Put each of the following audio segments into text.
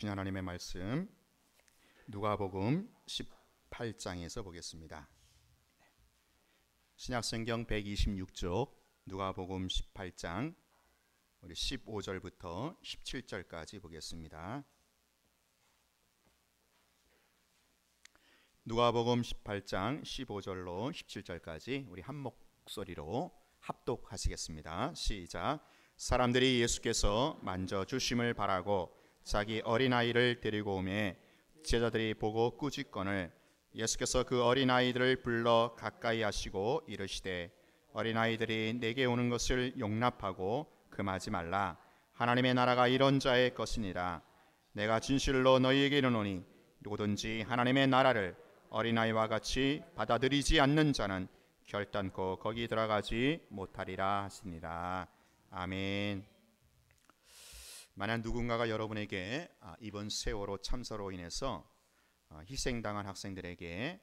하나님의 말씀 누가복음 18장에서 보겠습니다. 신약성경 126쪽 누가복음 18장 우리 15절부터 17절까지 보겠습니다. 누가복음 18장 15절로 17절까지 우리 한 목소리로 합독하시겠습니다. 시작. 사람들이 예수께서 만져주심을 바라고 자기 어린아이를 데리고 오매 제자들이 보고 꾸짖거늘 예수께서 그 어린아이들을 불러 가까이 하시고 이르시되 어린아이들이 내게 오는 것을 용납하고 금하지 말라. 하나님의 나라가 이런 자의 것이니라. 내가 진실로 너희에게 이르노니 누구든지 하나님의 나라를 어린아이와 같이 받아들이지 않는 자는 결단코 거기 들어가지 못하리라 하시니라. 아멘. 만약 누군가가 여러분에게 이번 세월호 참사로 인해서 희생당한 학생들에게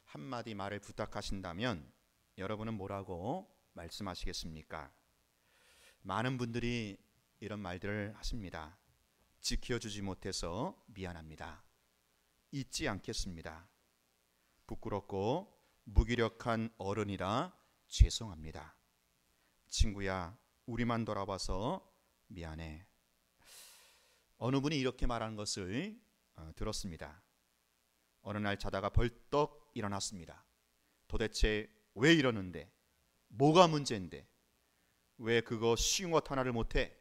한마디 말을 부탁하신다면 여러분은 뭐라고 말씀하시겠습니까? 많은 분들이 이런 말들을 하십니다. 지켜주지 못해서 미안합니다. 잊지 않겠습니다. 부끄럽고 무기력한 어른이라 죄송합니다. 친구야, 우리만 돌아봐서 미안해. 어느 분이 이렇게 말하는 것을 들었습니다. 어느 날 자다가 벌떡 일어났습니다. 도대체 왜 이러는데? 뭐가 문제인데? 왜 그거 쉬운 것 하나를 못해?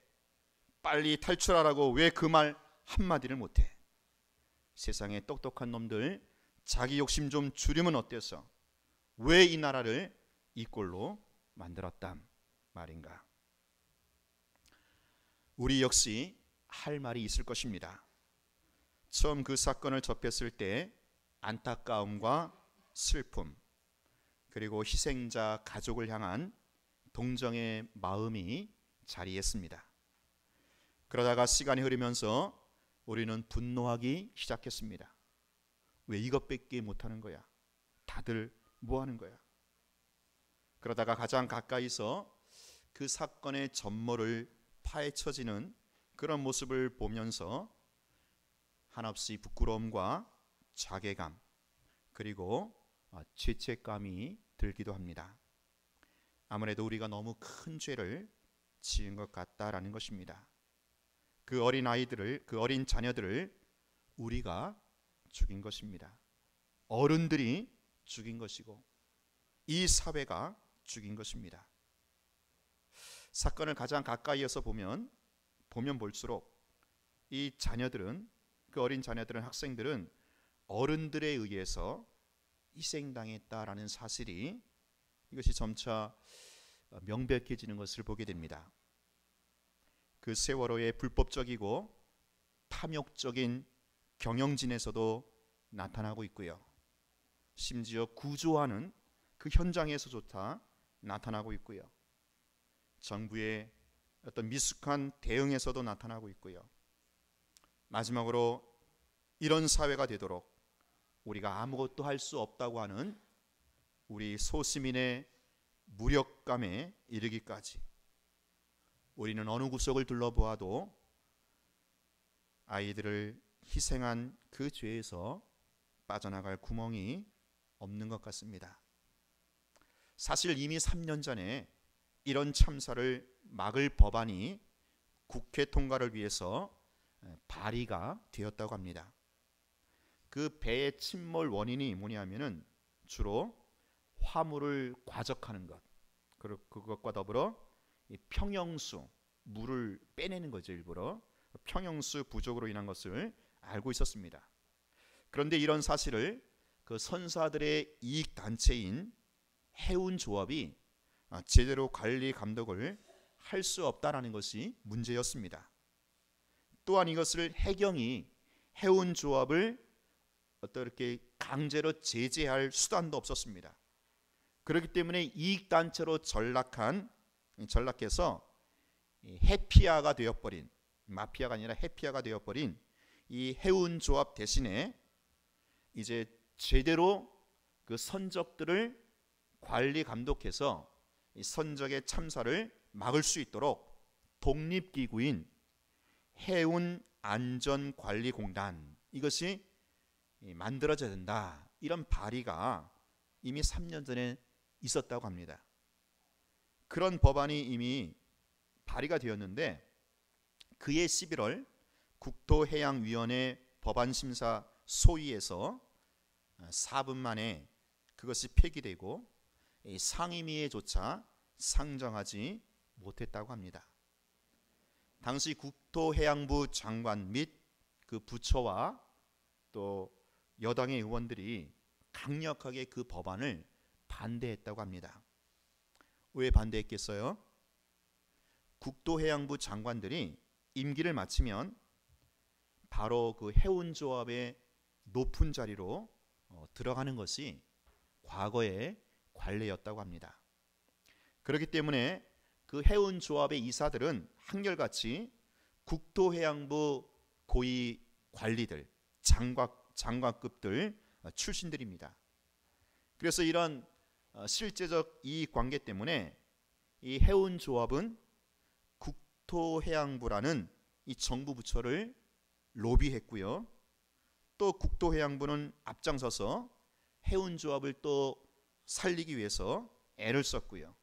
빨리 탈출하라고 왜 그 말 한마디를 못해? 세상에 똑똑한 놈들 자기 욕심 좀 줄이면 어때서? 왜 이 나라를 이 꼴로 만들었단 말인가? 우리 역시 할 말이 있을 것입니다. 처음 그 사건을 접했을 때 안타까움과 슬픔, 그리고 희생자 가족을 향한 동정의 마음이 자리했습니다. 그러다가 시간이 흐르면서 우리는 분노하기 시작했습니다. 왜 이것밖에 못하는 거야? 다들 뭐 하는 거야? 그러다가 가장 가까이서 그 사건의 전모를 파헤쳐지는 그런 모습을 보면서 한없이 부끄러움과 자괴감 그리고 죄책감이 들기도 합니다. 아무래도 우리가 너무 큰 죄를 지은 것 같다라는 것입니다. 그 어린 아이들을, 그 어린 자녀들을 우리가 죽인 것입니다. 어른들이 죽인 것이고 이 사회가 죽인 것입니다. 사건을 가장 가까이에서 보면 볼수록 이 자녀들은, 그 어린 자녀들은, 학생들은 어른들에 의해서 희생당했다라는 사실이 이것이 점차 명백해지는 것을 보게 됩니다. 그 세월호의 불법적이고 탐욕적인 경영진에서도 나타나고 있고요. 심지어 구조하는 그 현장에서조차 나타나고 있고요. 정부의 어떤 미숙한 대응에서도 나타나고 있고요. 마지막으로 이런 사회가 되도록 우리가 아무것도 할 수 없다고 하는 우리 소시민의 무력감에 이르기까지 우리는 어느 구석을 둘러보아도 아이들을 희생한 그 죄에서 빠져나갈 구멍이 없는 것 같습니다. 사실 이미 3년 전에 이런 참사를 막을 법안이 국회 통과를 위해서 발의가 되었다고 합니다. 그 배의 침몰 원인이 뭐냐면은 주로 화물을 과적하는 것, 그리고 그것과 더불어 평형수, 물을 빼내는 거죠. 일부러 평형수 부족으로 인한 것을 알고 있었습니다. 그런데 이런 사실을 그 선사들의 이익 단체인 해운조합이 제대로 관리 감독을 할 수 없다라는 것이 문제였습니다. 또한 이것을 해경이 해운조합을 어떻게 강제로 제재할 수단도 없었습니다. 그렇기 때문에 이익단체로 전락해서 해피아가 되어버린, 마피아가 아니라 해피아가 되어버린 이 해운조합 대신에 이제 제대로 그 선적들을 관리 감독해서 이 선적의 참사를 막을 수 있도록 독립기구인 해운 안전관리공단, 이것이 만들어져야 된다, 이런 발의가 이미 3년 전에 있었다고 합니다. 그런 법안이 이미 발의가 되었는데 그해 11월 국토해양위원회 법안심사 소위에서 4분 만에 그것이 폐기되고 상임위에조차 상정하지 못했다고 합니다. 당시 국토해양부 장관 및 그 부처와 또 여당의 의원들이 강력하게 그 법안을 반대했다고 합니다. 왜 반대했겠어요? 국토해양부 장관들이 임기를 마치면 바로 그 해운조합의 높은 자리로 들어가는 것이 과거의 관례였다고 합니다. 그렇기 때문에 그 해운조합의 이사들은 한결같이 국토해양부 고위 관리들, 장관급들 출신들입니다. 그래서 이런 실제적 이익 관계 때문에 이 해운조합은 국토해양부라는 이 정부 부처를 로비했고요. 또 국토해양부는 앞장서서 해운조합을 또 살리기 위해서 애를 썼고요.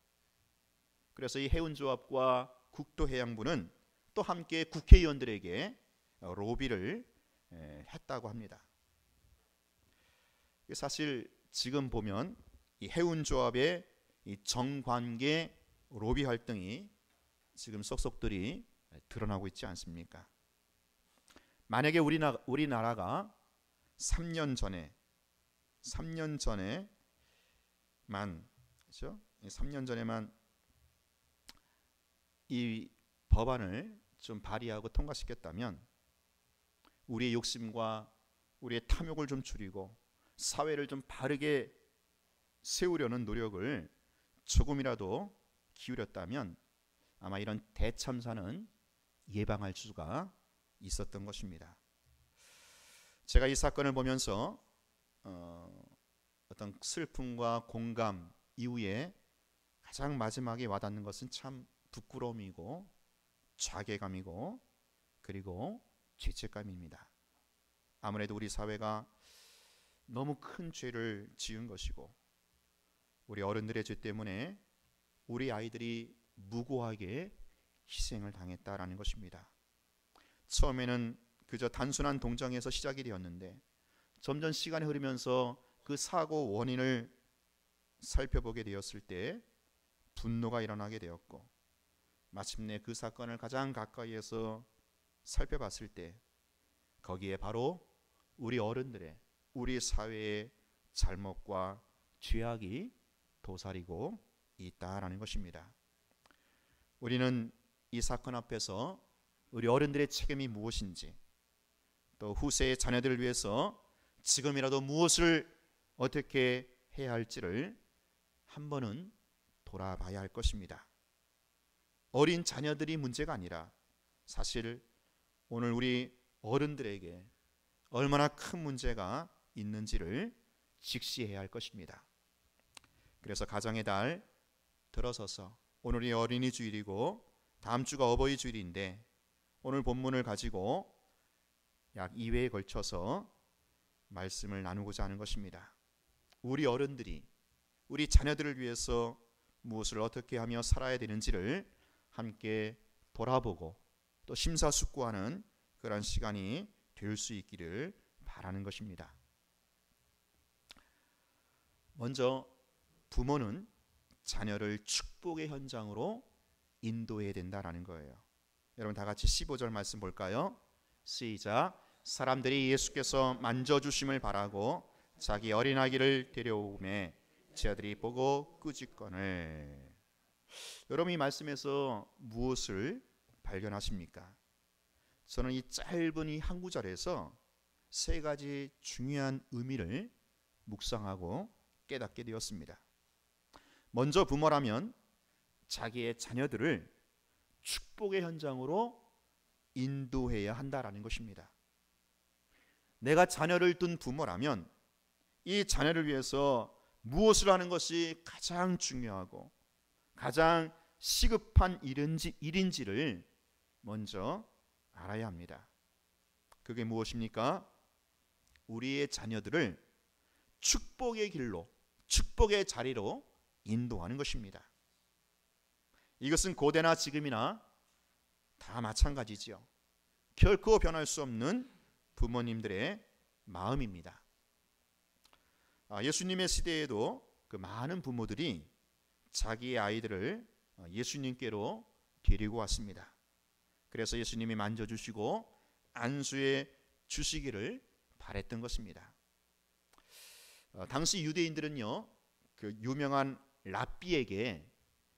그래서 이 해운조합과 국토해양부는 또 함께 국회의원들에게 로비를 했다고 합니다. 사실 지금 보면 이 해운조합의 이 정관계 로비 활동이 지금 쏙쏙들이 드러나고 있지 않습니까? 만약에 우리나라가 3년 전에만, 그렇죠? 3년 전에만 이 법안을 좀 발의하고 통과시켰다면 우리의 욕심과 우리의 탐욕을 좀 줄이고 사회를 좀 바르게 세우려는 노력을 조금이라도 기울였다면 아마 이런 대참사는 예방할 수가 있었던 것입니다. 제가 이 사건을 보면서 어떤 슬픔과 공감 이후에 가장 마지막에 와닿는 것은 참 부끄러움이고 자괴감이고 그리고 죄책감입니다. 아무래도 우리 사회가 너무 큰 죄를 지은 것이고 우리 어른들의 죄 때문에 우리 아이들이 무고하게 희생을 당했다라는 것입니다. 처음에는 그저 단순한 동정에서 시작이 되었는데 점점 시간이 흐르면서 그 사고 원인을 살펴보게 되었을 때 분노가 일어나게 되었고 마침내 그 사건을 가장 가까이에서 살펴봤을 때 거기에 바로 우리 어른들의, 우리 사회의 잘못과 죄악이 도사리고 있다라는 것입니다. 우리는 이 사건 앞에서 우리 어른들의 책임이 무엇인지, 또 후세의 자녀들을 위해서 지금이라도 무엇을 어떻게 해야 할지를 한 번은 돌아봐야 할 것입니다. 어린 자녀들이 문제가 아니라 사실 오늘 우리 어른들에게 얼마나 큰 문제가 있는지를 직시해야 할 것입니다. 그래서 가정의 달 들어서서 오늘이 어린이 주일이고 다음 주가 어버이 주일인데 오늘 본문을 가지고 약 2회에 걸쳐서 말씀을 나누고자 하는 것입니다. 우리 어른들이 우리 자녀들을 위해서 무엇을 어떻게 하며 살아야 되는지를 함께 돌아보고 또 심사숙고하는 그런 시간이 될 수 있기를 바라는 것입니다. 먼저 부모는 자녀를 축복의 현장으로 인도해야 된다라는 거예요. 여러분 다 같이 15절 말씀 볼까요? 시작. 사람들이 예수께서 만져주심을 바라고 자기 어린아기를 데려오매 제 아들이 보고 꾸짖거늘. 여러분 이 말씀에서 무엇을 발견하십니까? 저는 이 짧은 이 한 구절에서 세 가지 중요한 의미를 묵상하고 깨닫게 되었습니다. 먼저 부모라면 자기의 자녀들을 축복의 현장으로 인도해야 한다라는 것입니다. 내가 자녀를 둔 부모라면 이 자녀를 위해서 무엇을 하는 것이 가장 중요하고 가장 시급한 일인지를 먼저 알아야 합니다. 그게 무엇입니까? 우리의 자녀들을 축복의 길로, 축복의 자리로 인도하는 것입니다. 이것은 고대나 지금이나 다 마찬가지지요. 결코 변할 수 없는 부모님들의 마음입니다. 예수님의 시대에도 그 많은 부모들이 자기의 아이들을 예수님께로 데리고 왔습니다. 그래서 예수님이 만져주시고 안수해 주시기를 바랬던 것입니다. 당시 유대인들은요, 그 유명한 랍비에게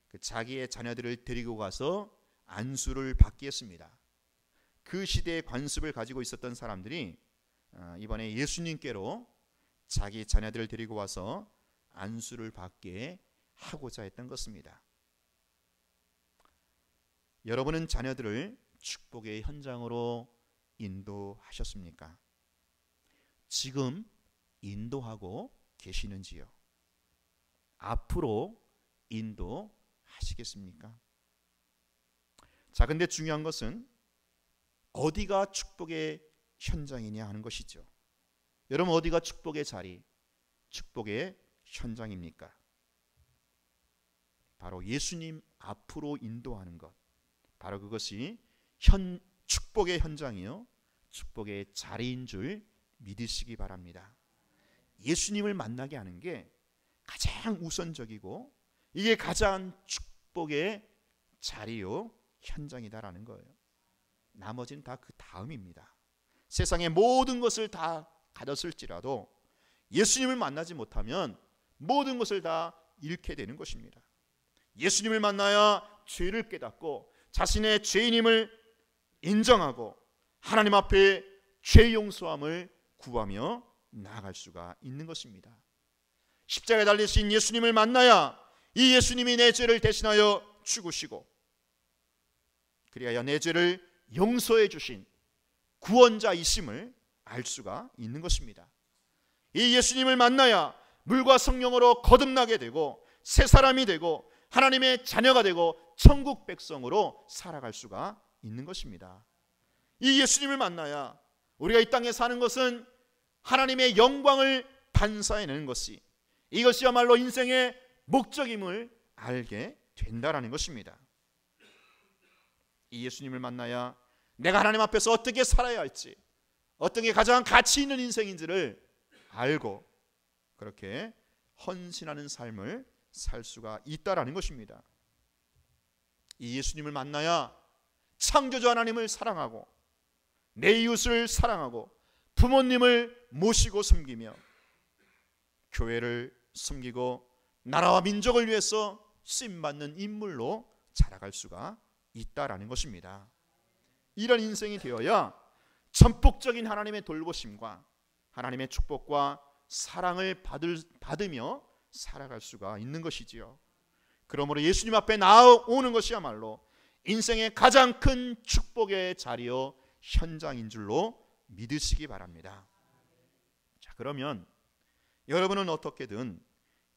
그 자기의 자녀들을 데리고 가서 안수를 받게 했습니다. 그 시대의 관습을 가지고 있었던 사람들이 이번에 예수님께로 자기 자녀들을 데리고 와서 안수를 받게 하고자 했던 것입니다. 여러분은 자녀들을 축복의 현장으로 인도하셨습니까? 지금 인도하고 계시는지요? 앞으로 인도하시겠습니까? 자, 근데 중요한 것은 어디가 축복의 현장이냐 하는 것이죠. 여러분, 어디가 축복의 자리, 축복의 현장입니까? 바로 예수님 앞으로 인도하는 것, 바로 그것이 축복의 현장이요, 축복의 자리인 줄 믿으시기 바랍니다. 예수님을 만나게 하는 게 가장 우선적이고 이게 가장 축복의 자리요, 현장이다라는 거예요. 나머지는 다 그 다음입니다. 세상의 모든 것을 다 가졌을지라도 예수님을 만나지 못하면 모든 것을 다 잃게 되는 것입니다. 예수님을 만나야 죄를 깨닫고 자신의 죄인임을 인정하고 하나님 앞에 죄 용서함을 구하며 나아갈 수가 있는 것입니다. 십자가에 달리신 예수님을 만나야 이 예수님이 내 죄를 대신하여 죽으시고 그리하여 내 죄를 용서해 주신 구원자이심을 알 수가 있는 것입니다. 이 예수님을 만나야 물과 성령으로 거듭나게 되고 새 사람이 되고 하나님의 자녀가 되고 천국 백성으로 살아갈 수가 있는 것입니다. 이 예수님을 만나야 우리가 이 땅에 사는 것은 하나님의 영광을 반사해내는 것이, 이것이야말로 인생의 목적임을 알게 된다라는 것입니다. 이 예수님을 만나야 내가 하나님 앞에서 어떻게 살아야 할지, 어떤 게 가장 가치 있는 인생인지를 알고 그렇게 헌신하는 삶을 살 수가 있다라는 것입니다. 이 예수님을 만나야 창조주 하나님을 사랑하고 내 이웃을 사랑하고 부모님을 모시고 섬기며 교회를 섬기고 나라와 민족을 위해서 쓰임받는 인물로 자라갈 수가 있다라는 것입니다. 이런 인생이 되어야 전폭적인 하나님의 돌보심과 하나님의 축복과 사랑을 받으며 살아갈 수가 있는 것이지요. 그러므로 예수님 앞에 나아오는 것이야말로 인생의 가장 큰 축복의 자리요 현장인 줄로 믿으시기 바랍니다. 자, 그러면 여러분은 어떻게든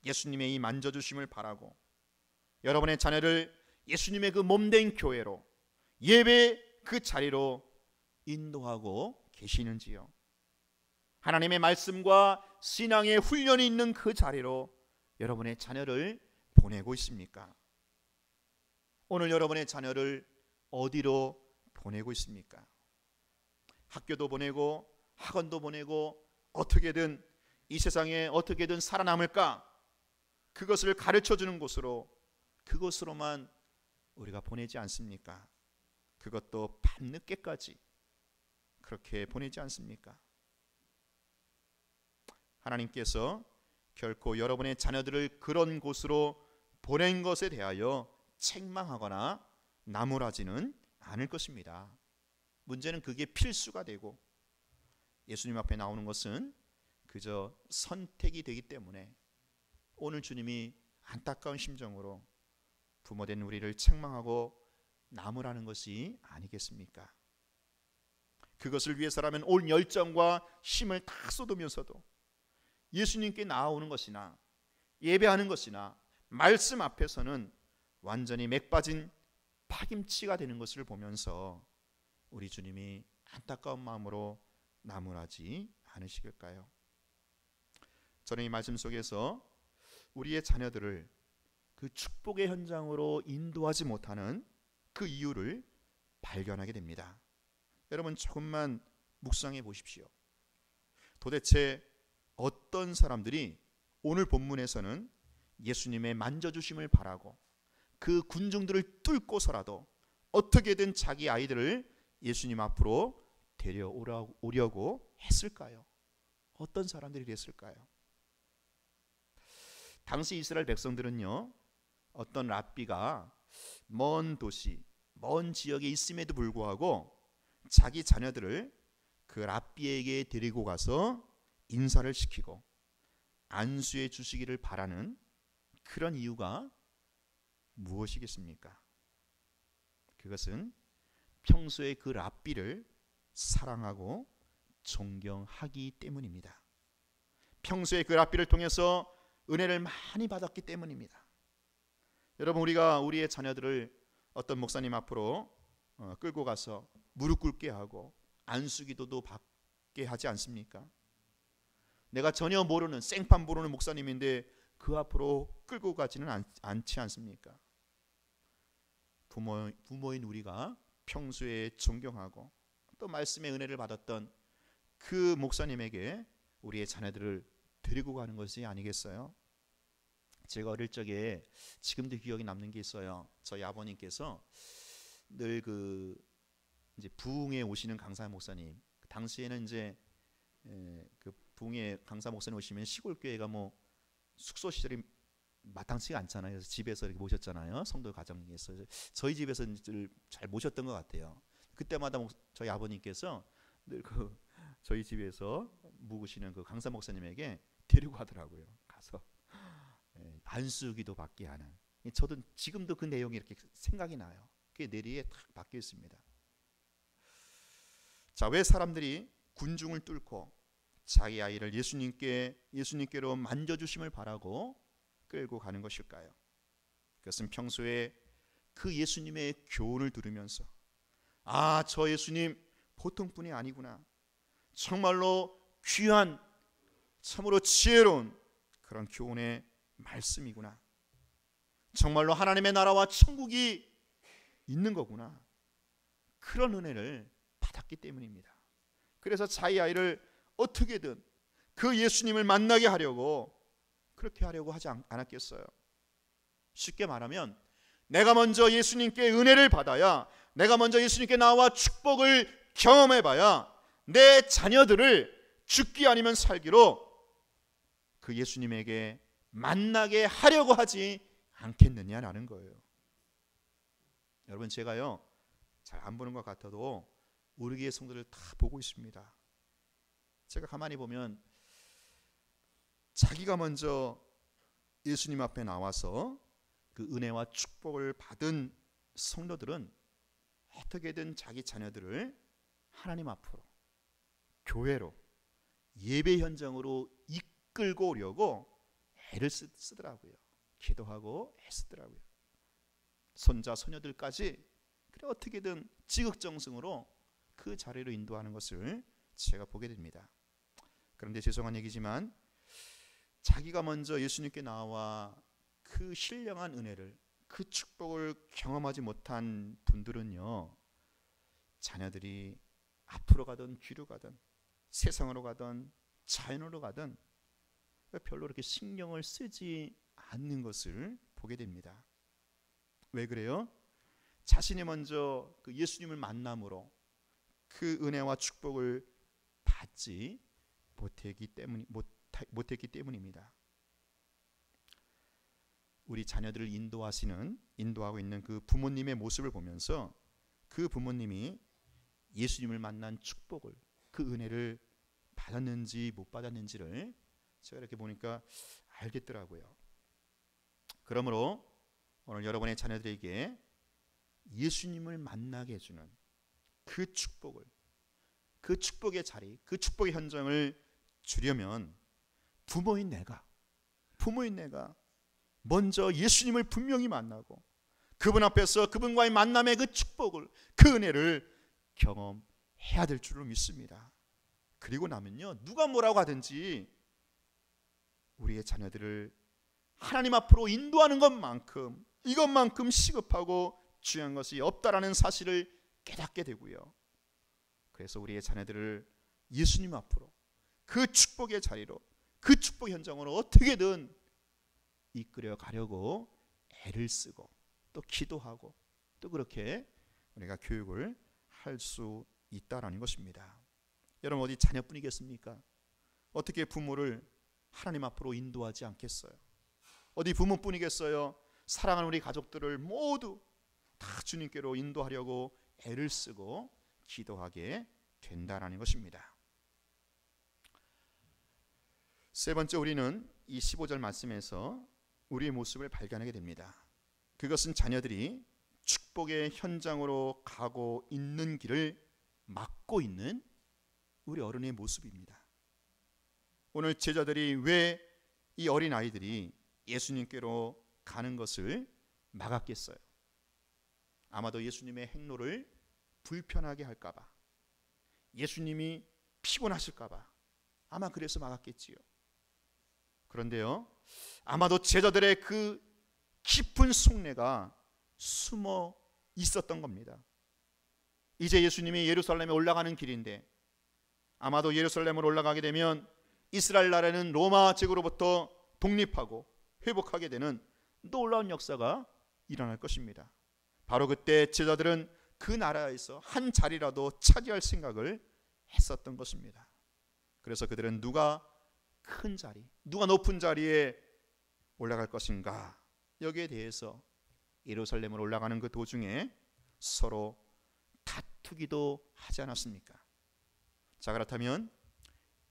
예수님의 이 만져주심을 바라고 여러분의 자녀를 예수님의 그 몸된 교회로, 예배 그 자리로 인도하고 계시는지요? 하나님의 말씀과 신앙의 훈련이 있는 그 자리로 여러분의 자녀를 보내고 있습니까? 오늘 여러분의 자녀를 어디로 보내고 있습니까? 학교도 보내고 학원도 보내고 어떻게든 이 세상에 어떻게든 살아남을까, 그것을 가르쳐주는 곳으로, 그곳으로만 우리가 보내지 않습니까? 그것도 밤늦게까지 그렇게 보내지 않습니까? 하나님께서 결코 여러분의 자녀들을 그런 곳으로 보낸 것에 대하여 책망하거나 나무라지는 않을 것입니다. 문제는 그게 필수가 되고 예수님 앞에 나오는 것은 그저 선택이 되기 때문에 오늘 주님이 안타까운 심정으로 부모된 우리를 책망하고 나무라는 것이 아니겠습니까? 그것을 위해서라면 온 열정과 힘을 다 쏟으면서도 예수님께 나아오는 것이나 예배하는 것이나 말씀 앞에서는 완전히 맥 빠진 파김치가 되는 것을 보면서 우리 주님이 안타까운 마음으로 나무라지 않으시길까요? 저는 이 말씀 속에서 우리의 자녀들을 그 축복의 현장으로 인도하지 못하는 그 이유를 발견하게 됩니다. 여러분 조금만 묵상해 보십시오. 도대체 어떤 사람들이 오늘 본문에서는 예수님의 만져주심을 바라고 그 군중들을 뚫고서라도 어떻게든 자기 아이들을 예수님 앞으로 데려오려고 했을까요? 어떤 사람들이 됐을까요? 당시 이스라엘 백성들은요, 어떤 랍비가 먼 도시, 먼 지역에 있음에도 불구하고 자기 자녀들을 그 랍비에게 데리고 가서 인사를 시키고 안수해 주시기를 바라는 그런 이유가 무엇이겠습니까? 그것은 평소에 그 랍비를 사랑하고 존경하기 때문입니다. 평소에 그 랍비를 통해서 은혜를 많이 받았기 때문입니다. 여러분, 우리가 우리의 자녀들을 어떤 목사님 앞으로 끌고 가서 무릎 꿇게 하고 안수기도도 받게 하지 않습니까? 내가 전혀 모르는 생판 모르는 목사님인데 그 앞으로 끌고 가지는 않지 않습니까? 부모인 우리가 평소에 존경하고 또 말씀의 은혜를 받았던 그 목사님에게 우리의 자녀들을 데리고 가는 것이 아니겠어요? 제가 어릴 적에 지금도 기억이 남는 게 있어요. 저희 아버님께서 늘 이제 부흥에 오시는 강사 목사님, 당시에는 이제 그 부흥에 강사 목사님 오시면 시골 교회가 뭐 숙소 시절이 마땅치가 않잖아요. 그래서 집에서 이렇게 모셨잖아요. 성도 가정에서 저희 집에서 잘 모셨던 것 같아요. 그때마다 저희 아버님께서 늘 저희 집에서 묵으시는 그 강사 목사님에게 데리고 가더라고요. 가서 안수기도 받게 하는. 저도 지금도 그 내용이 이렇게 생각이 나요. 그게 뇌리에 탁 박혀 있습니다. 자, 왜 사람들이 군중을 뚫고 자기 아이를 예수님께로 만져주심을 바라고 끌고 가는 것일까요? 그것은 평소에 그 예수님의 교훈을 들으면서 저 예수님 보통 분이 아니구나, 정말로 귀한 참으로 지혜로운 그런 교훈의 말씀이구나, 정말로 하나님의 나라와 천국이 있는 거구나, 그런 은혜를 받았기 때문입니다. 그래서 자기 아이를 어떻게든 그 예수님을 만나게 하려고 그렇게 하려고 하지 않았겠어요? 쉽게 말하면 내가 먼저 예수님께 은혜를 받아야, 내가 먼저 예수님께 나와 축복을 경험해봐야 내 자녀들을 죽기 아니면 살기로 그 예수님에게 만나게 하려고 하지 않겠느냐라는 거예요. 여러분, 제가요 잘 안 보는 것 같아도 우리 교회 성도들 다 보고 있습니다. 제가 가만히 보면 자기가 먼저 예수님 앞에 나와서 그 은혜와 축복을 받은 성도들은 어떻게든 자기 자녀들을 하나님 앞으로, 교회로, 예배 현장으로 이끌고 오려고 애를 쓰더라고요. 기도하고 애쓰더라고요. 손자 손녀들까지 그래 어떻게든 지극정성으로 그 자리로 인도하는 것을 제가 보게 됩니다. 그런데 죄송한 얘기지만 자기가 먼저 예수님께 나와 그 신령한 은혜를, 그 축복을 경험하지 못한 분들은요, 자녀들이 앞으로 가든 뒤로 가든 세상으로 가든 자연으로 가든 별로 그렇게 신경을 쓰지 않는 것을 보게 됩니다. 왜 그래요? 자신이 먼저 그 예수님을 만남으로 그 은혜와 축복을 받지 못했기 때문입니다. 우리 자녀들을 인도하고 있는 그 부모님의 모습을 보면서 그 부모님이 예수님을 만난 축복을, 그 은혜를 받았는지 못 받았는지를 제가 이렇게 보니까 알겠더라고요. 그러므로 오늘 여러분의 자녀들에게 예수님을 만나게 해주는 그 축복을, 그 축복의 자리, 그 축복의 현장을 주려면 부모인 내가 먼저 예수님을 분명히 만나고 그분 앞에서 그분과의 만남의 그 축복을, 그 은혜를 경험해야 해야 될 줄로 믿습니다. 그리고 나면요, 누가 뭐라고 하든지 우리의 자녀들을 하나님 앞으로 인도하는 것만큼, 이것만큼 시급하고 중요한 것이 없다라는 사실을 깨닫게 되고요. 그래서 우리의 자녀들을 예수님 앞으로, 그 축복의 자리로, 그 축복 현장으로 어떻게든 이끌어 가려고 애를 쓰고 또 기도하고 또 그렇게 우리가 교육을 할 수 있다라는 것입니다. 여러분, 어디 자녀뿐이겠습니까? 어떻게 부모를 하나님 앞으로 인도하지 않겠어요? 어디 부모뿐이겠어요? 사랑하는 우리 가족들을 모두 다 주님께로 인도하려고 애를 쓰고 기도하게 된다라는 것입니다. 세 번째, 우리는 이 15절 말씀에서 우리의 모습을 발견하게 됩니다. 그것은 자녀들이 축복의 현장으로 가고 있는 길을 막고 있는 우리 어른의 모습입니다. 오늘 제자들이 왜 이 어린 아이들이 예수님께로 가는 것을 막았겠어요? 아마도 예수님의 행로를 불편하게 할까봐, 예수님이 피곤하실까봐 아마 그래서 막았겠지요. 그런데요, 아마도 제자들의 그 깊은 속내가 숨어 있었던 겁니다. 이제 예수님이 예루살렘에 올라가는 길인데, 아마도 예루살렘으로 올라가게 되면 이스라엘 나라는 로마 제국으로부터 독립하고 회복하게 되는 놀라운 역사가 일어날 것입니다. 바로 그때 제자들은 그 나라에서 한 자리라도 차지할 생각을 했었던 것입니다. 그래서 그들은 누가 큰 자리, 누가 높은 자리에 올라갈 것인가, 여기에 대해서 예루살렘으로 올라가는 그 도중에 서로 다투기도 하지 않았습니까? 자, 그렇다면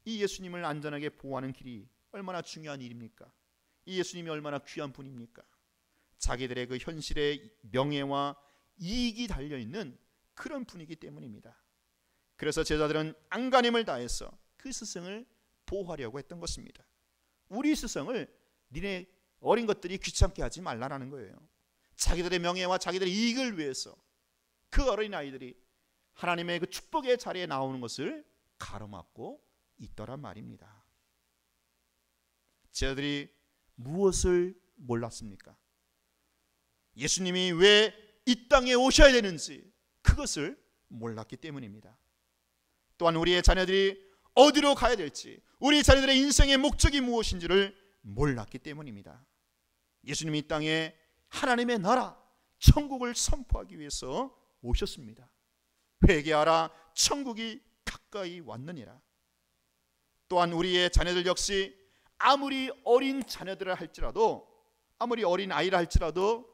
이 예수님을 안전하게 보호하는 길이 얼마나 중요한 일입니까? 이 예수님이 얼마나 귀한 분입니까? 자기들의 그 현실의 명예와 이익이 달려있는 그런 분이기 때문입니다. 그래서 제자들은 안간힘을 다해서 그 스승을 보호하려고 했던 것입니다. 우리 스승을 니네 어린 것들이 귀찮게 하지 말라라는 거예요. 자기들의 명예와 자기들의 이익을 위해서 그 어린아이들이 하나님의 그 축복의 자리에 나오는 것을 가로막고 있더란 말입니다. 제자들이 무엇을 몰랐습니까? 예수님이 왜 이 땅에 오셔야 되는지 그것을 몰랐기 때문입니다. 또한 우리의 자녀들이 어디로 가야 될지, 우리 자녀들의 인생의 목적이 무엇인지를 몰랐기 때문입니다. 예수님이 이 땅에 하나님의 나라, 천국을 선포하기 위해서 오셨습니다. 회개하라, 천국이 가까이 왔느니라. 또한 우리의 자녀들 역시 아무리 어린 자녀들을 할지라도, 아무리 어린 아이를 할지라도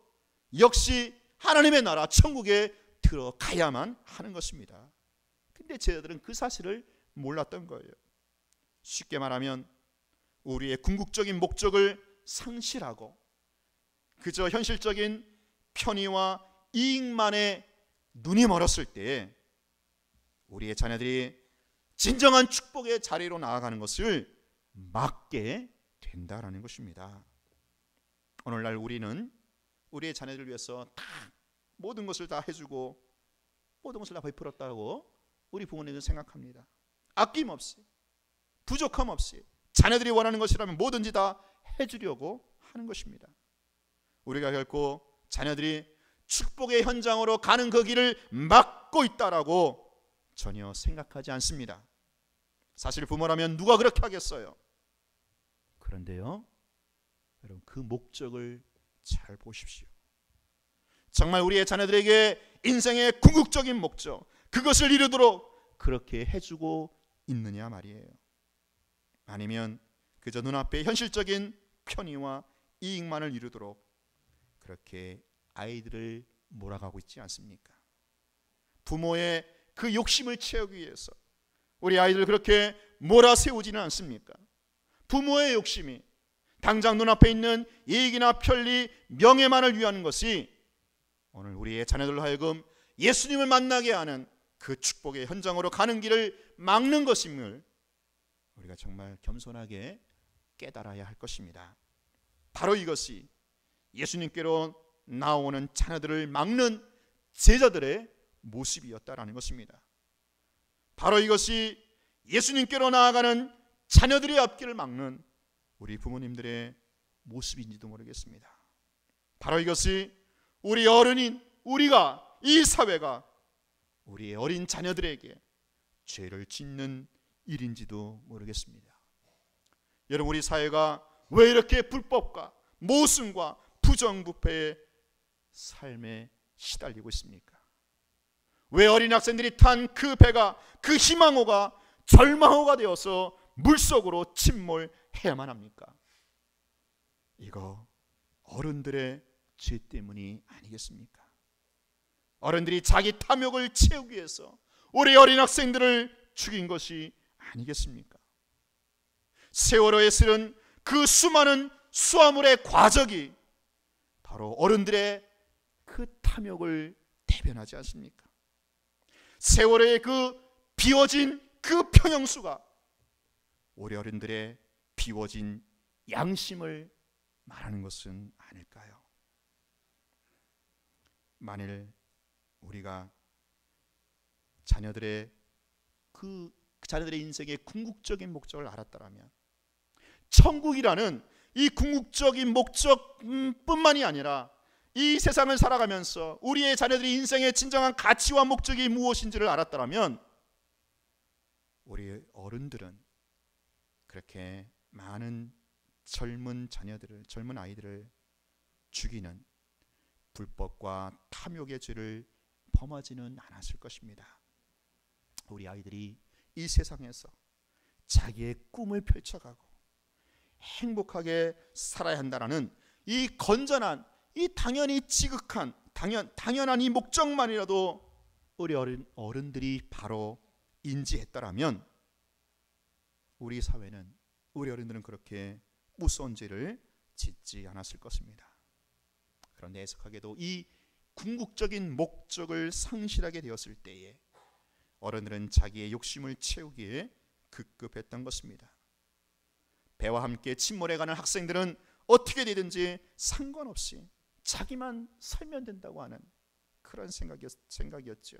역시 하나님의 나라 천국에 들어가야만 하는 것입니다. 근데 제자들은 그 사실을 몰랐던 거예요. 쉽게 말하면 우리의 궁극적인 목적을 상실하고 그저 현실적인 편의와 이익만에 눈이 멀었을 때 우리의 자녀들이 진정한 축복의 자리로 나아가는 것을 막게 된다라는 것입니다. 오늘날 우리는 우리의 자녀들을 위해서 다 모든 것을 다 해주고 모든 것을 다 베풀었다고 우리 부모님은 생각합니다. 아낌없이, 부족함 없이 자녀들이 원하는 것이라면 뭐든지 다 해주려고 하는 것입니다. 우리가 결코 자녀들이 축복의 현장으로 가는 그 길을 막고 있다라고 전혀 생각하지 않습니다. 사실 부모라면 누가 그렇게 하겠어요? 그런데요, 여러분, 그 목적을 잘 보십시오. 정말 우리의 자녀들에게 인생의 궁극적인 목적, 그것을 이루도록 그렇게 해주고 있느냐 말이에요. 아니면 그저 눈앞의 현실적인 편의와 이익만을 이루도록 그렇게 아이들을 몰아가고 있지 않습니까? 부모의 그 욕심을 채우기 위해서 우리 아이들 그렇게 몰아세우지는 않습니까? 부모의 욕심이 당장 눈앞에 있는 이익이나 편리, 명예만을 위하는 것이 오늘 우리의 자녀들로 하여금 예수님을 만나게 하는 그 축복의 현장으로 가는 길을 막는 것임을 우리가 정말 겸손하게 깨달아야 할 것입니다. 바로 이것이 예수님께로 나오는 자녀들을 막는 제자들의 모습이었다라는 것입니다. 바로 이것이 예수님께로 나아가는 자녀들의 앞길을 막는 우리 부모님들의 모습인지도 모르겠습니다. 바로 이것이 우리 어른인 우리가, 이 사회가 우리의 어린 자녀들에게 죄를 짓는 일인지도 모르겠습니다. 여러분, 우리 사회가 왜 이렇게 불법과 모순과 부정부패의 삶에 시달리고 있습니까? 왜 어린 학생들이 탄 그 배가, 그 희망호가 절망호가 되어서 물속으로 침몰해야만 합니까? 이거 어른들의 죄 때문이 아니겠습니까? 어른들이 자기 탐욕을 채우기 위해서 우리 어린 학생들을 죽인 것이 아니겠습니까? 세월호에 실은 그 수많은 수화물의 과적이 바로 어른들의 그 탐욕을 대변하지 않습니까? 세월호의 그 비워진 그 평형수가 우리 어른들의 비워진 양심을 말하는 것은 아닐까요? 만일 우리가 자녀들의 인생의 궁극적인 목적을 알았다면, 천국이라는 이 궁극적인 목적뿐만이 아니라 이 세상을 살아가면서 우리의 자녀들이 인생의 진정한 가치와 목적이 무엇인지를 알았다면, 우리 어른들은 그렇게 많은 젊은 아이들을 죽이는 불법과 탐욕의 죄를 범하지는 않았을 것입니다. 우리 아이들이 이 세상에서 자기의 꿈을 펼쳐가고 행복하게 살아야 한다는 이 건전한, 이 당연히 지극한 당연한 이 목적만이라도 우리 어른들이 바로 인지했다라면, 우리 사회는, 우리 어른들은 그렇게 무서운 죄를 짓지 않았을 것입니다. 그런데 애석하게도 이 궁극적인 목적을 상실하게 되었을 때에 어른들은 자기의 욕심을 채우기에 급급했던 것입니다. 배와 함께 침몰해가는 학생들은 어떻게 되든지 상관없이 자기만 살면 된다고 하는 그런 생각이었죠.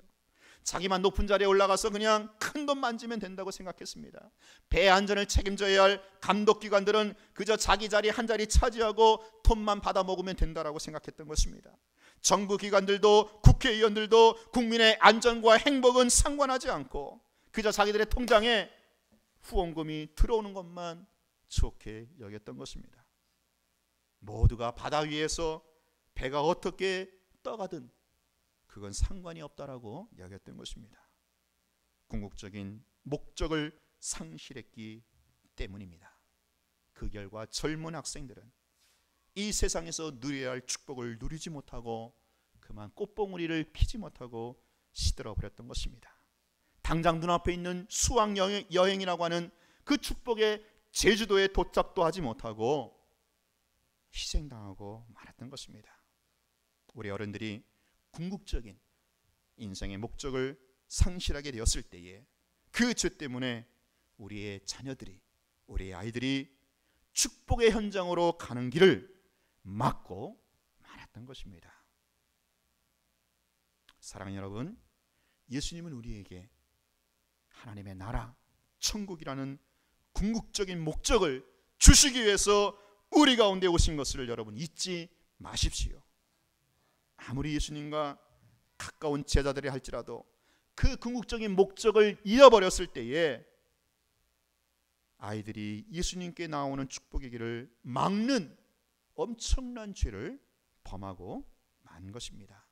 자기만 높은 자리에 올라가서 그냥 큰 돈 만지면 된다고 생각했습니다. 배 안전을 책임져야 할 감독기관들은 그저 자기 자리 한 자리 차지하고 돈만 받아 먹으면 된다라고 생각했던 것입니다. 정부 기관들도 국회의원들도 국민의 안전과 행복은 상관하지 않고 그저 자기들의 통장에 후원금이 들어오는 것만 좋게 여겼던 것입니다. 모두가 바다 위에서 배가 어떻게 떠가든 그건 상관이 없다라고 여겼던 것입니다. 궁극적인 목적을 상실했기 때문입니다. 그 결과 젊은 학생들은 이 세상에서 누려야 할 축복을 누리지 못하고 그만 꽃봉오리를 피지 못하고 시들어 버렸던 것입니다. 당장 눈앞에 있는 수학 여행이라고 하는 그 축복의 제주도에 도착도 하지 못하고 희생당하고 말았던 것입니다. 우리 어른들이 궁극적인 인생의 목적을 상실하게 되었을 때에 그 죄 때문에 우리의 자녀들이, 우리의 아이들이 축복의 현장으로 가는 길을 막고 말았던 것입니다. 사랑하는 여러분, 예수님은 우리에게 하나님의 나라, 천국이라는 궁극적인 목적을 주시기 위해서 우리 가운데 오신 것을 여러분 잊지 마십시오. 아무리 예수님과 가까운 제자들이 할지라도 그 궁극적인 목적을 잃어버렸을 때에 아이들이 예수님께 나오는 축복의 길을 막는 엄청난 죄를 범하고 만 것입니다.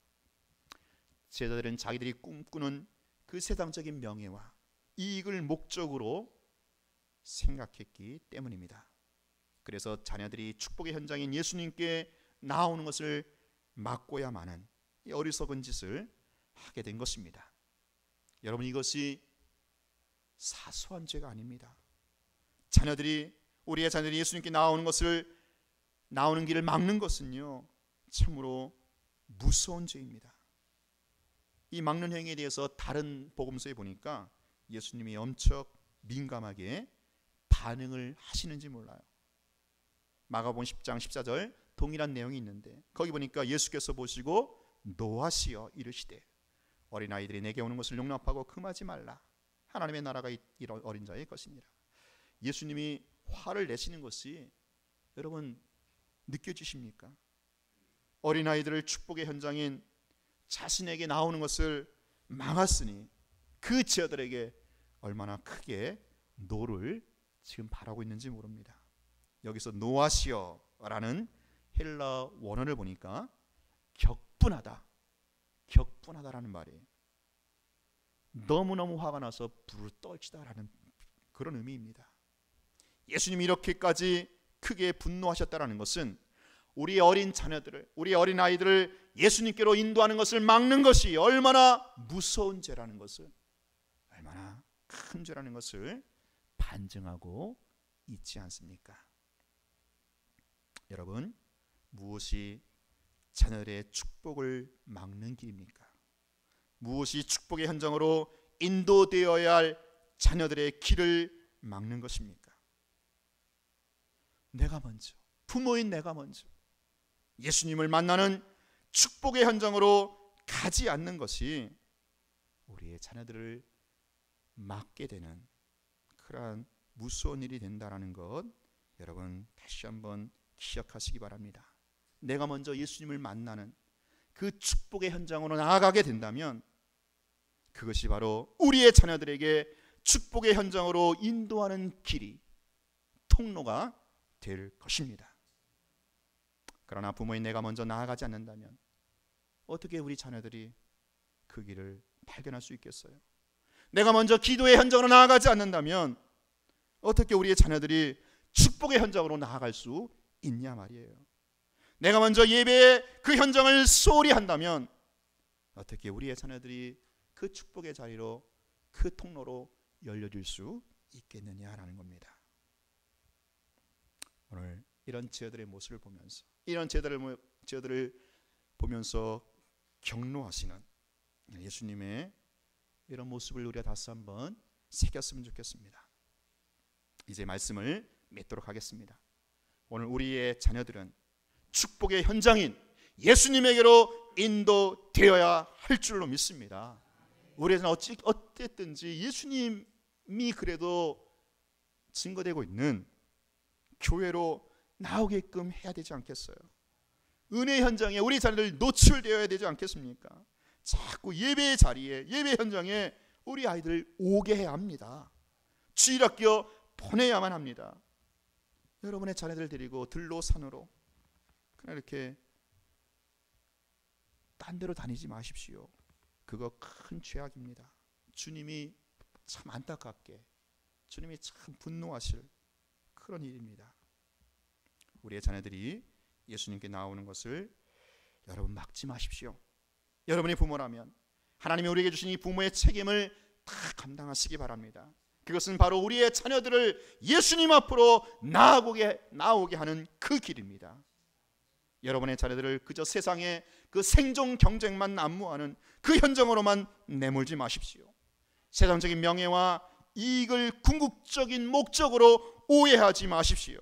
제자들은 자기들이 꿈꾸는 그 세상적인 명예와 이익을 목적으로 생각했기 때문입니다. 그래서 자녀들이 축복의 현장인 예수님께 나오는 것을 막고야만은 이 어리석은 짓을 하게 된 것입니다. 여러분, 이것이 사소한 죄가 아닙니다. 우리의 자녀들이 예수님께 나오는 길을 막는 것은요, 참으로 무서운 죄입니다. 이 막는 행위에 대해서 다른 복음서에 보니까 예수님이 엄청 민감하게 반응을 하시는지 몰라요. 마가복음 10장 14절 동일한 내용이 있는데 거기 보니까 예수께서 보시고 노하시어 이르시되 어린아이들이 내게 오는 것을 용납하고 금하지 말라 하나님의 나라가 이런 어린 자의 것이니라. 예수님이 화를 내시는 것이 여러분 느껴지십니까? 어린아이들을 축복의 현장인 자신에게 나오는 것을 막았으니 그 제자들에게 얼마나 크게 노를 지금 바라고 있는지 모릅니다. 여기서 노아시어라는 헬라 원어를 보니까 격분하다라는 말이에요. 너무너무 화가 나서 불을 떨치다라는 그런 의미입니다. 예수님이 이렇게까지 크게 분노하셨다라는 것은 우리 어린 자녀들을, 우리 어린 아이들을 예수님께로 인도하는 것을 막는 것이 얼마나 무서운 죄라는 것을, 얼마나 큰 죄라는 것을 반증하고 있지 않습니까? 여러분, 무엇이 자녀들의 축복을 막는 길입니까? 무엇이 축복의 현장으로 인도되어야 할 자녀들의 길을 막는 것입니까? 내가 먼저, 부모인 내가 먼저 예수님을 만나는 축복의 현장으로 가지 않는 것이 우리의 자녀들을 막게 되는 그러한 무서운 일이 된다는 것, 여러분 다시 한번 기억하시기 바랍니다. 내가 먼저 예수님을 만나는 그 축복의 현장으로 나아가게 된다면 그것이 바로 우리의 자녀들에게 축복의 현장으로 인도하는 길이, 통로가 될 것입니다. 그러나 부모인 내가 먼저 나아가지 않는다면 어떻게 우리 자녀들이 그 길을 발견할 수 있겠어요? 내가 먼저 기도의 현장으로 나아가지 않는다면 어떻게 우리의 자녀들이 축복의 현장으로 나아갈 수 있냐 말이에요. 내가 먼저 예배의 그 현장을 소홀히 한다면 어떻게 우리의 자녀들이 그 축복의 자리로, 그 통로로 열려질 수 있겠느냐라는 겁니다. 오늘 이런 제자들의 모습을 보면서, 이런 제자들을 보면서 경로하시는 예수님의 이런 모습을 우리가 다시 한번 새겼으면 좋겠습니다. 이제 말씀을 맺도록 하겠습니다. 오늘 우리의 자녀들은 축복의 현장인 예수님에게로 인도되어야 할 줄로 믿습니다. 우리는 어쨌든지 예수님이 그래도 증거되고 있는 교회로 나오게끔 해야 되지 않겠어요? 은혜 현장에 우리 자녀들 노출되어야 되지 않겠습니까? 자꾸 예배의 자리에, 예배 현장에 우리 아이들을 오게 해야 합니다. 주일학교 보내야만 합니다. 여러분의 자녀들 데리고 들로 산으로 그냥 이렇게 딴 데로 다니지 마십시오. 그거 큰 죄악입니다. 주님이 참 안타깝게, 주님이 참 분노하실 그런 일입니다. 우리의 자녀들이 예수님께 나오는 것을 여러분 막지 마십시오. 여러분이 부모라면 하나님이 우리에게 주신 이 부모의 책임을 다 감당하시기 바랍니다. 그것은 바로 우리의 자녀들을 예수님 앞으로 나오게 하는 그 길입니다. 여러분의 자녀들을 그저 세상의 그 생존 경쟁만 난무하는 그 현장으로만 내몰지 마십시오. 세상적인 명예와 이익을 궁극적인 목적으로 오해하지 마십시오.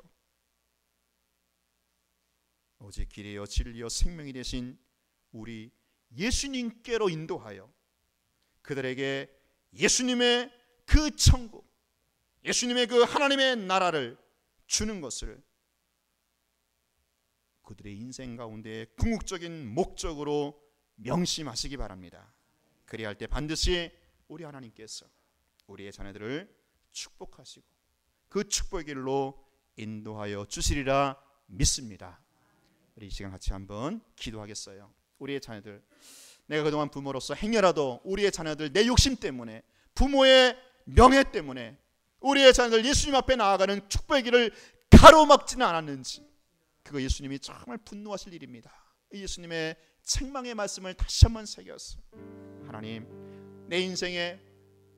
오직 길이요 진리요 생명이 되신 우리 예수님께로 인도하여 그들에게 예수님의 그 천국, 예수님의 그 하나님의 나라를 주는 것을 그들의 인생 가운데 궁극적인 목적으로 명심하시기 바랍니다. 그리할 때 반드시 우리 하나님께서 우리의 자녀들을 축복하시고 그 축복의 길로 인도하여 주시리라 믿습니다. 우리 이 시간 같이 한번 기도하겠어요. 우리의 자녀들, 내가 그동안 부모로서 행여라도 우리의 자녀들 내 욕심 때문에, 부모의 명예 때문에 우리의 자녀들 예수님 앞에 나아가는 축복의 길을 가로막지는 않았는지, 그거 예수님이 정말 분노하실 일입니다. 예수님의 책망의 말씀을 다시 한번 새겼어. 하나님, 내 인생에,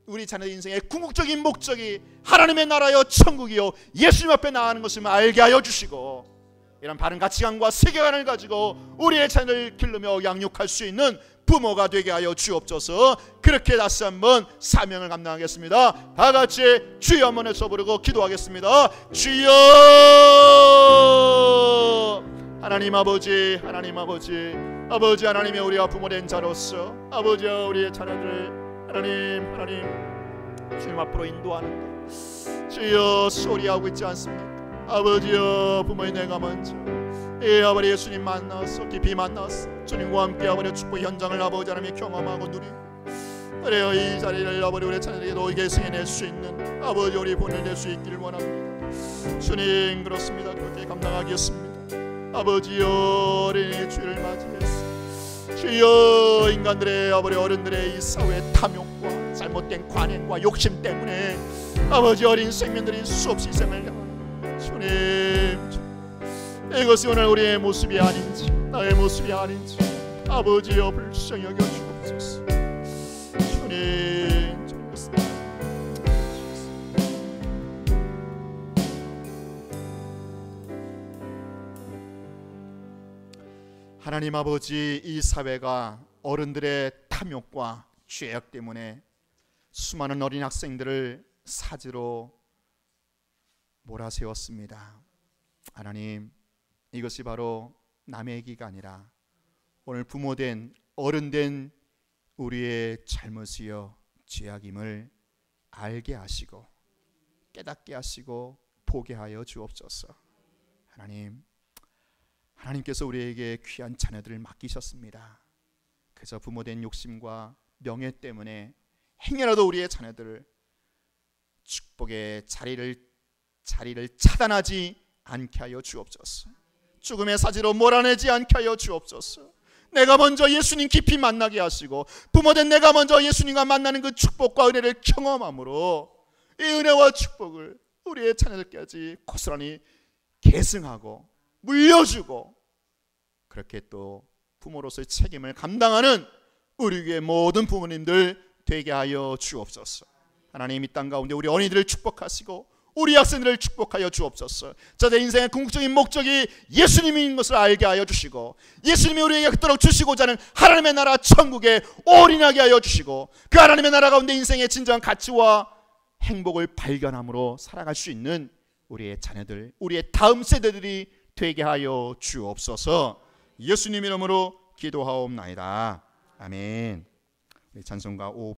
우리 자녀의 인생의 궁극적인 목적이 하나님의 나라여 천국이요 예수님 앞에 나아가는 것을 알게 하여 주시고, 이런 바른 가치관과 세계관을 가지고 우리의 자녀를 기르며 양육할 수 있는 부모가 되게 하여 주옵소서. 그렇게 다시 한번 사명을 감당하겠습니다. 다 같이 주여 한번 해서 부르고 기도하겠습니다. 주여! 하나님 아버지, 하나님 아버지, 아버지 하나님의 우리가 부모된 자로서 아버지와 우리의 자녀들 하나님 주님 앞으로 인도하는 것 주여 소리하고 있지 않습니까? 아버지여, 부모의 내가 먼저 아버지 예수님 만나서 깊이 만나서 주님과 함께 아버지 축복 현장을 아버지 하나님의 경험하고 누리고 그래요 이 자리를 아버지 우리 자녀에게 너에게 승해낼 수 있는 아버지 우리 본을 낼 수 있기를 원합니다. 주님 그렇습니다. 그렇게 감당하겠습니다. 아버지여 어린이 주를 맞이해서 주여 인간들의 아버지 어른들의 이 사회의 탐욕과 잘못된 관행과 욕심 때문에 아버지 어린 생명들이 수없이 희생을 당하는 주님 이것이 오늘 우리의 모습이 아닌지 나의 모습이 아닌지 아버지여 불쌍히 여겨주옵소서. 주님 하나님 아버지 이 사회가 어른들의 탐욕과 죄악 때문에 수많은 어린 학생들을 사지로 몰아세웠습니다. 하나님 이것이 바로 남의 얘기가 아니라 오늘 부모된 어른된 우리의 잘못이요 죄악임을 알게 하시고 깨닫게 하시고 보게 하여 주옵소서. 하나님께서 우리에게 귀한 자녀들을 맡기셨습니다. 그저 부모된 욕심과 명예 때문에 행여라도 우리의 자녀들을 축복의 자리를 차단하지 않게 하여 주옵소서. 죽음의 사지로 몰아내지 않게 하여 주옵소서. 내가 먼저 예수님 깊이 만나게 하시고 부모된 내가 먼저 예수님과 만나는 그 축복과 은혜를 경험함으로 이 은혜와 축복을 우리의 자녀들까지 고스란히 계승하고 물려주고 그렇게 또 부모로서의 책임을 감당하는 우리 교회 모든 부모님들 되게 하여 주옵소서. 하나님 이 땅 가운데 우리 어린이들을 축복하시고 우리 학생들을 축복하여 주옵소서. 저দের 인생의 궁극적인 목적이 예수님인 것을 알게 하여 주시고 예수님이 우리에게 그토록 주시고자 하는 하나님의 나라 천국에 올인하게 하여 주시고 그 하나님의 나라 가운데 인생의 진정한 가치와 행복을 발견함으로 살아갈 수 있는 우리의 자녀들 우리의 다음 세대들이 되게 하여 주옵소서. 예수님 이름으로 기도하옵나이다. 아멘. 찬송가